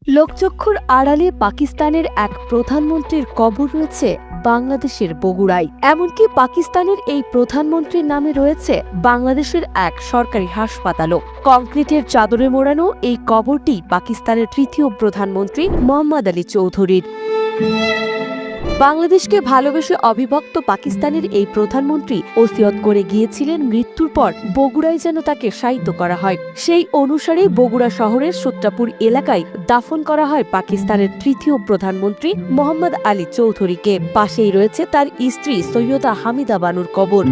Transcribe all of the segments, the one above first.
লোকচক্ষুর আড়ালে পাকিস্তানের এক প্রধানমন্ত্রীর কবর রয়েছে বাংলাদেশের বগুড়ায়। এমনকি পাকিস্তানের এই প্রধানমন্ত্রীর নামে রয়েছে বাংলাদেশের এক সরকারি হাসপাতালও। কংক্রিটের চাদরে মোড়ানো এই কবরটি পাকিস্তানের তৃতীয় প্রধানমন্ত্রী মোহাম্মদ আলী চৌধুরীর। বাংলাদেশকে ভালোবেসে অবিভক্ত পাকিস্তানের এই প্রধানমন্ত্রী ওসিয়ত করে গিয়েছিলেন মৃত্যুর পর বগুড়ায় যেন তাকে শায়িত করা হয়। সেই অনুসারে বগুড়া শহরের সূত্রাপুর এলাকায় দাফন করা হয় পাকিস্তানের তৃতীয় প্রধানমন্ত্রী মোহাম্মদ আলী চৌধুরীকে। পাশেই রয়েছে তার স্ত্রী সৈয়দা হামিদা বানুর কবর।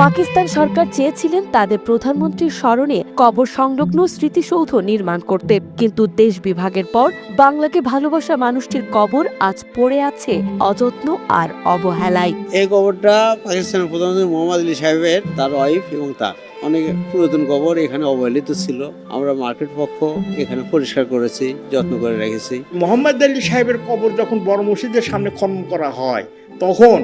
পাকিস্তান সরকার চেয়েছিলেন তাদের প্রধানমন্ত্রীর স্মরণে কবর সংলগ্ন স্মৃতিসৌধ নির্মাণ করতে, কিন্তু দেশ বিভাগের পর বাংলাকে ভালোবাসা মানুষটির কবর আজ পড়ে আছে অযত্ন আর অবহেলায়। এই কবরটা পাকিস্তানের প্রধানমন্ত্রী মোহাম্মদ আলী সাহেবের, তার ওয়াইফ এবং তার অনেক পুরাতন কবর এখানে অবহেলিত ছিল। আমরা মার্কেট পক্ষ এখানে পরিষ্কার করেছি, যত্ন করে রেখেছি। মোহাম্মদ আলী সাহেবের কবর যখন বড় মসজিদের সামনে খনন করা হয়, তখন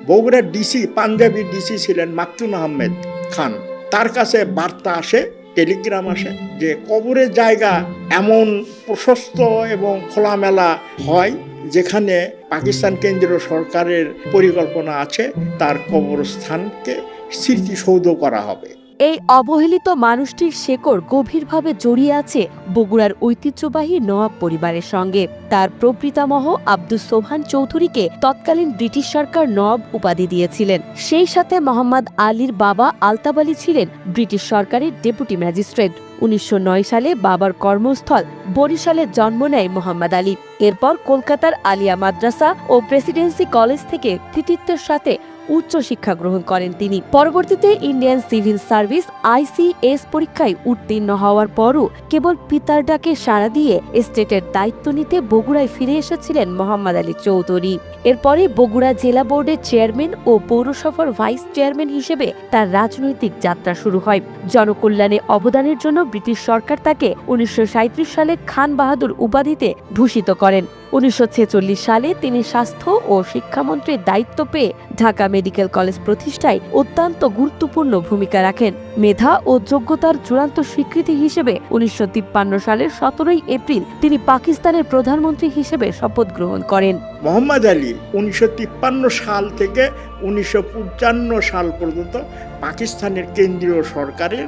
বগুড়ার ডিসি, পাঞ্জাবি ডিসি ছিলেন মাকতুম আহমেদ খান, তার কাছে বার্তা আসে, টেলিগ্রাম আসে যে কবরের জায়গা এমন প্রশস্ত এবং খোলামেলা হয় যেখানে পাকিস্তান কেন্দ্রীয় সরকারের পরিকল্পনা আছে তার কবরস্থানকে স্মৃতিসৌধ করা হবে। এই অবহেলিত মানুষটির শেকড় গভীরভাবে জড়িয়ে আছে বগুড়ার ঐতিহ্যবাহী নওয়াব পরিবারের সঙ্গে। তার প্রপিতামহ আব্দুস সোবহান চৌধুরীকে তৎকালীন ব্রিটিশ সরকার নওয়াব উপাধি দিয়েছিলেন। সেই সাথে মোহাম্মদ আলীর বাবা আলতাব আলী ছিলেন ব্রিটিশ সরকারের ডেপুটি ম্যাজিস্ট্রেট। ১৯০৯ সালে বাবার কর্মস্থল বরিশালে জন্ম নেয় মোহাম্মদ আলী। এরপর কলকাতার আলিয়া মাদ্রাসা ও প্রেসিডেন্সি কলেজ থেকে কৃতিত্বের সাথে উচ্চ শিক্ষা গ্রহণ করেন তিনি। পরবর্তীতে ইন্ডিয়ান সিভিল সার্ভিস ICS পরীক্ষায় উত্তীর্ণ হওয়ার পরও কেবল পিতার ডাকে সাড়া দিয়ে স্টেটের দায়িত্ব নিতে বগুড়ায় ফিরে এসেছিলেন মোহাম্মদ আলী চৌধুরী। এরপরে বগুড়া জেলা বোর্ডের চেয়ারম্যান ও পৌরসভার ভাইস চেয়ারম্যান হিসেবে তার রাজনৈতিক যাত্রা শুরু হয়। জনকল্যাণে অবদানের জন্য ব্রিটিশ সরকার তাকে ১৯৩৭ সালে খান বাহাদুর উপাধিতে ভূষিত করেন। ১৯৪৬ সালে তিনি স্বাস্থ্য ও শিক্ষামন্ত্রীর দায়িত্ব পেয়ে ঢাকা মেডিকেল কলেজ প্রতিষ্ঠায় অত্যন্ত গুরুত্বপূর্ণ ভূমিকা রাখেন। মেধা ও যোগ্যতার চূড়ান্ত স্বীকৃতি হিসেবে ১৯৫৩ সালের ১৭ এপ্রিল তিনি পাকিস্তানের প্রধানমন্ত্রী হিসেবে শপথ গ্রহণ করেন। মোহাম্মদ আলী ১৯৫৩ সাল থেকে ১৯৫৫ সাল পর্যন্ত পাকিস্তানের কেন্দ্রীয় সরকারের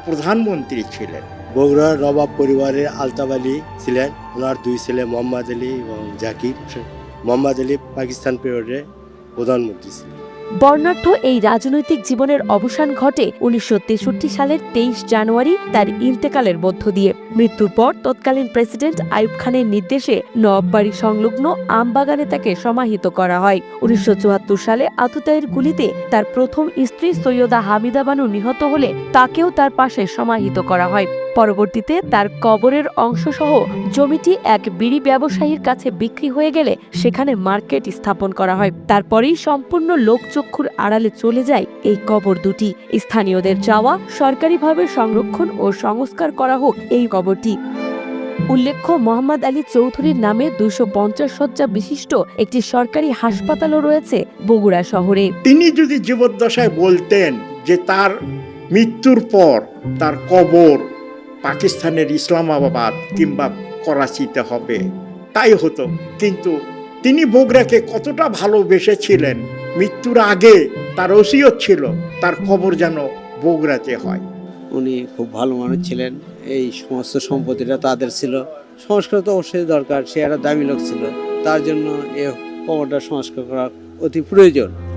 প্রধানমন্ত্রী ছিলেন। বগুড়ার নবাব পরিবারের আলতাব আলী ছিলেন, ওনার দুই ছেলে মোহাম্মদ আলী এবং জাকির। মোহাম্মদ আলী পাকিস্তান পিরিয়ডে প্রধানমন্ত্রী ছিলেন। বর্ণাঢ্য এই রাজনৈতিক জীবনের অবসান ঘটে ১৯৬৩ সালের ২৩ জানুয়ারি তার ইন্তেকালের মধ্য দিয়ে। মৃত্যুর পর তৎকালীন প্রেসিডেন্ট আইয়ুব খানের নির্দেশে নওয়াববাড়ি সংলগ্ন আমবাগানে তাকে সমাহিত করা হয়। ১৯৭৪ সালে আততায়ীর গুলিতে তার প্রথম স্ত্রী সৈয়দা হামিদা বানু নিহত হলে তাকেও তার পাশে সমাহিত করা হয়। পরবর্তীতে তার কবরের অংশসহ জমিটি এক বিড়ি ব্যবসায়ীর কাছে বিক্রি হয়ে গেলে সেখানে মার্কেট স্থাপন করা হয়। তারপরেই সম্পূর্ণ লোকচক্ষুর আড়ালে চলে যায় এই কবর দুটি। স্থানীয়দের চাওয়া সরকারিভাবে সংরক্ষণ ও সংস্কার করা হোক এই কবরটি। উল্লেখ্য, মোহাম্মদ আলী চৌধুরীর নামে ২৫০ শয্যা বিশিষ্ট একটি সরকারি হাসপাতালও রয়েছে বগুড়া শহরে। তিনি যদি জীবদ্দশায় বলতেন যে তার মৃত্যুর পর তার কবর পাকিস্তানের ইসলামাবাদ কিংবা করাচিতে হবে, তাই হতো। কিন্তু তিনি বগুড়াকে কতটা ভালোবেসেছিলেন, মৃত্যুর আগে তার ওসিয়ত ছিল তার কবর যেন বগুড়াতে হয়। উনি খুব ভালো মানুষ ছিলেন, এই সমস্ত সম্পত্তিটা তাদের ছিল। সংস্কার তো অবশ্যই দরকার, সে একটা দামি লোক ছিল, তার জন্য এই কবরটা সংস্কার করা অতি প্রয়োজন।